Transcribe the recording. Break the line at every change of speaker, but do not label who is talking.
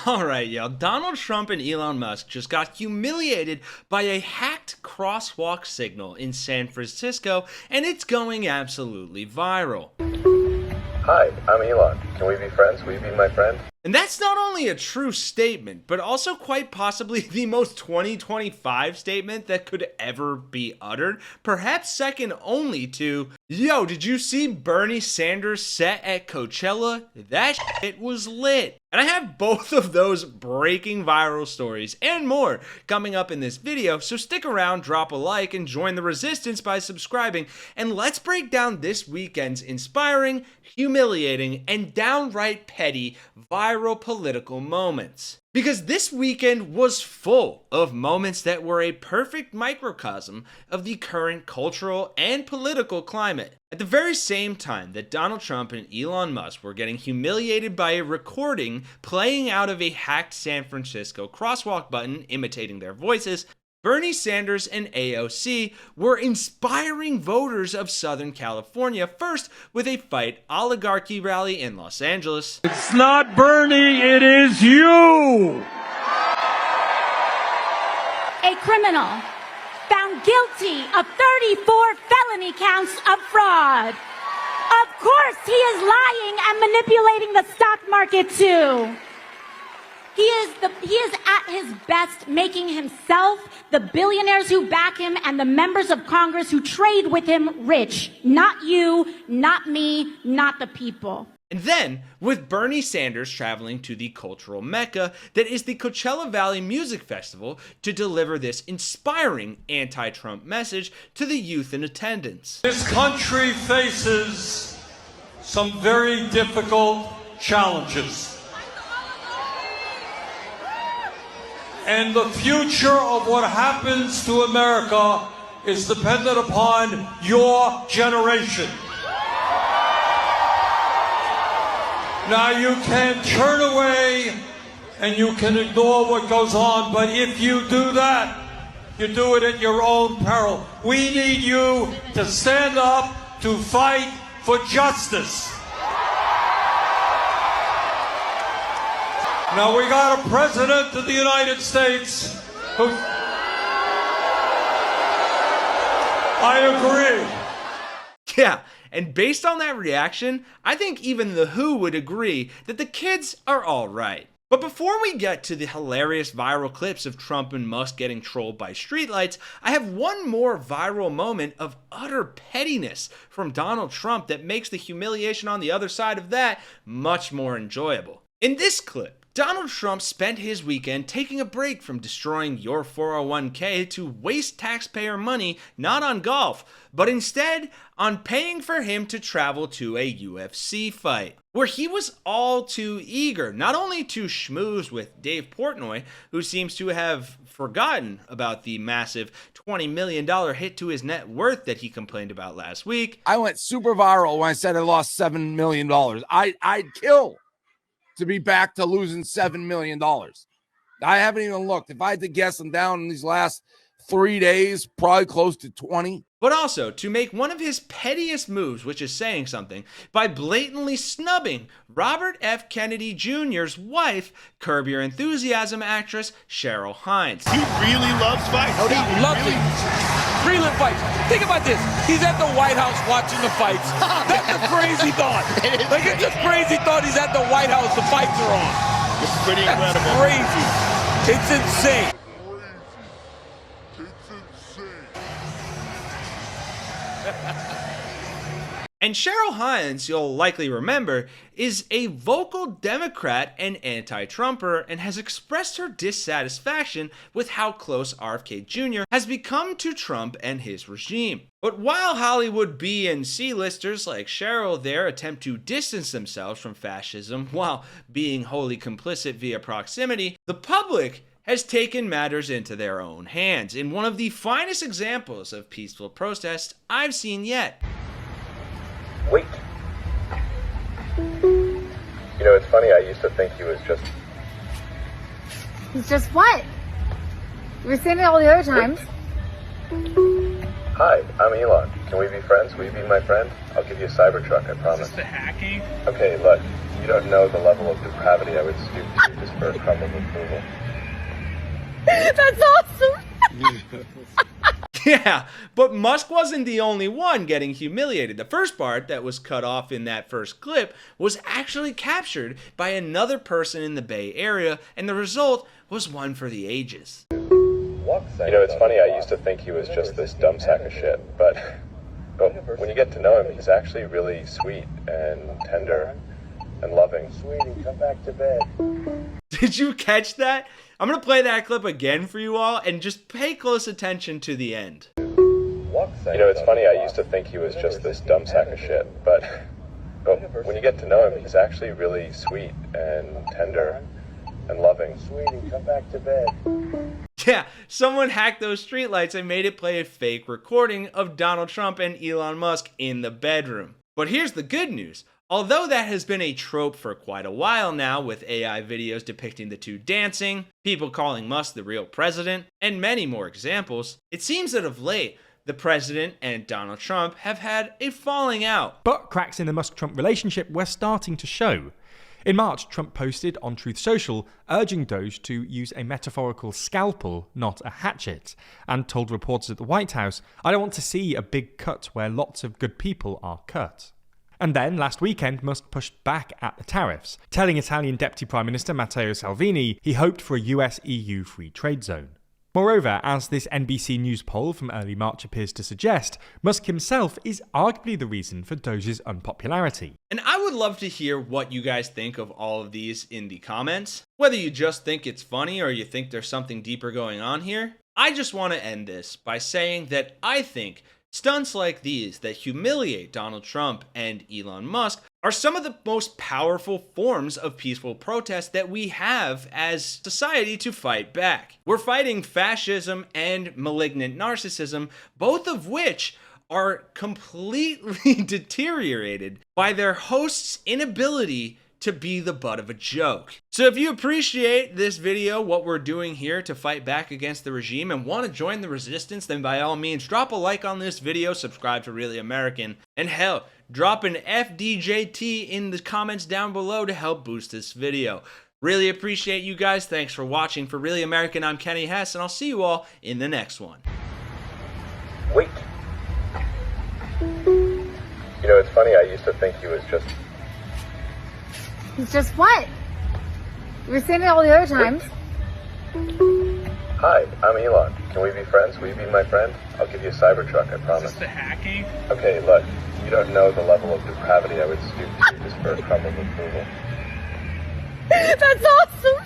Alright, y'all. Donald Trump and Elon Musk just got humiliated by a hacked crosswalk signal in San Francisco, and it's going absolutely viral.
Hi, I'm Elon. Can we be friends? Will you be my friend?
And that's not only a true statement, but also quite possibly the most 2025 statement that could ever be uttered, perhaps second only to, yo, did you see Bernie Sanders' set at Coachella? That shit was lit. And I have both of those breaking viral stories and more coming up in this video, so stick around, drop a like, and join the resistance by subscribing, and let's break down this weekend's inspiring, humiliating, and downright petty viral political moments. Because this weekend was full of moments that were a perfect microcosm of the current cultural and political climate. At the very same time that Donald Trump and Elon Musk were getting humiliated by a recording playing out of a hacked San Francisco crosswalk button imitating their voices, Bernie Sanders and AOC were inspiring voters of Southern California, first with a fight oligarchy rally in Los Angeles.
It's not Bernie, it is you!
A criminal found guilty of 34 felony counts of fraud. Of course he is lying and manipulating the stock market too. He is at his best making himself, the billionaires who back him, and the members of Congress who trade with him rich. Not you, not me, not the people.
And then, with Bernie Sanders traveling to the cultural mecca that is the Coachella Valley Music Festival to deliver this inspiring anti-Trump message to the youth in attendance.
This country faces some very difficult challenges. And the future of what happens to America is dependent upon your generation. Now you can turn away and you can ignore what goes on, but if you do that, you do it at your own peril. We need you to stand up to fight for justice. Now we got a president of the United States who... I agree.
Yeah, and based on that reaction, I think even The Who would agree that the kids are all right. But before we get to the hilarious viral clips of Trump and Musk getting trolled by streetlights, I have one more viral moment of utter pettiness from Donald Trump that makes the humiliation on the other side of that much more enjoyable. In this clip, Donald Trump spent his weekend taking a break from destroying your 401k to waste taxpayer money not on golf, but instead on paying for him to travel to a UFC fight, where he was all too eager not only to schmooze with Dave Portnoy, who seems to have forgotten about the massive $20 million hit to his net worth that he complained about last week.
I went super viral when I said I lost $7 million. I'd kill to be back to losing $7 million. I haven't even looked. If I had to guess, I'm down in these last 3 days, probably close to 20.
But also to make one of his pettiest moves, which is saying something, by blatantly snubbing Robert F. Kennedy Jr.'s wife, Curb Your Enthusiasm actress Cheryl Hines.
He really loves fights.
Oh, he loves it. Freeland fights. Think about this. He's at the White House watching the fights. That's a crazy thought. Like, it's a crazy thought he's at the White House. The fights are on.
It's pretty incredible.
That's crazy. It's insane.
And Cheryl Hines, you'll likely remember, is a vocal Democrat and anti-Trumper and has expressed her dissatisfaction with how close RFK Jr. has become to Trump and his regime. But while Hollywood B and C-listers like Cheryl there attempt to distance themselves from fascism while being wholly complicit via proximity, the public has taken matters into their own hands in one of the finest examples of peaceful protest I've seen yet.
Wait. You know, it's funny, I used to think he was just...
He's just what? You were saying it all the other times.
Hi, I'm Elon. Can we be friends? Will you be my friend? I'll give you a Cybertruck, I promise.
Is this the hacking?
Okay, look, you don't know the level of depravity I would stoop to just for a crumb of approval.
That's awesome.
Yeah, but Musk wasn't the only one getting humiliated. The first part that was cut off in that first clip was actually captured by another person in the Bay Area, and the result was one for the ages.
You know, it's funny, I used to think he was just this dumb sack of shit, but when you get to know him, he's actually really sweet and tender and loving. Sweetie, come back to bed.
Did you catch that? I'm going to play that clip again for you all, and just pay close attention to the end.
You know, it's funny, I used to think he was just this dumb sack of shit, but when you get to know him, he's actually really sweet and tender and loving. Sweetie, come back to bed.
Yeah, someone hacked those streetlights and made it play a fake recording of Donald Trump and Elon Musk in the bedroom. But here's the good news. Although that has been a trope for quite a while now, with AI videos depicting the two dancing, people calling Musk the real president, and many more examples, it seems that of late, the president and Donald Trump have had a falling out.
But cracks in the Musk-Trump relationship were starting to show. In March, Trump posted on Truth Social urging Doge to use a metaphorical scalpel, not a hatchet, and told reporters at the White House, "I don't want to see a big cut where lots of good people are cut." And then, last weekend, Musk pushed back at the tariffs, telling Italian Deputy Prime Minister Matteo Salvini he hoped for a US-EU free trade zone. Moreover, as this NBC News poll from early March appears to suggest, Musk himself is arguably the reason for Doge's unpopularity.
And I would love to hear what you guys think of all of these in the comments. Whether you just think it's funny or you think there's something deeper going on here. I just want to end this by saying that I think stunts like these that humiliate Donald Trump and Elon Musk are some of the most powerful forms of peaceful protest that we have as society to fight back. We're fighting fascism and malignant narcissism, both of which are completely deteriorated by their host's inability to be the butt of a joke. So if you appreciate this video, what we're doing here to fight back against the regime, and want to join the resistance, then by all means, drop a like on this video, subscribe to Really American, and hell, drop an FDJT in the comments down below to help boost this video. Really appreciate you guys. Thanks for watching. For Really American, I'm Kenny Hesse, and I'll see you all in the next one.
Wait. You know, it's funny, I used to think he was just...
He's just what? You were saying it all the other times.
Hi, I'm Elon. Can we be friends? Will you be my friend? I'll give you a Cybertruck, I promise.
Is this the hacking?
Okay, look, you don't know the level of depravity I would stoop to just for a crumb of approval.
That's awesome.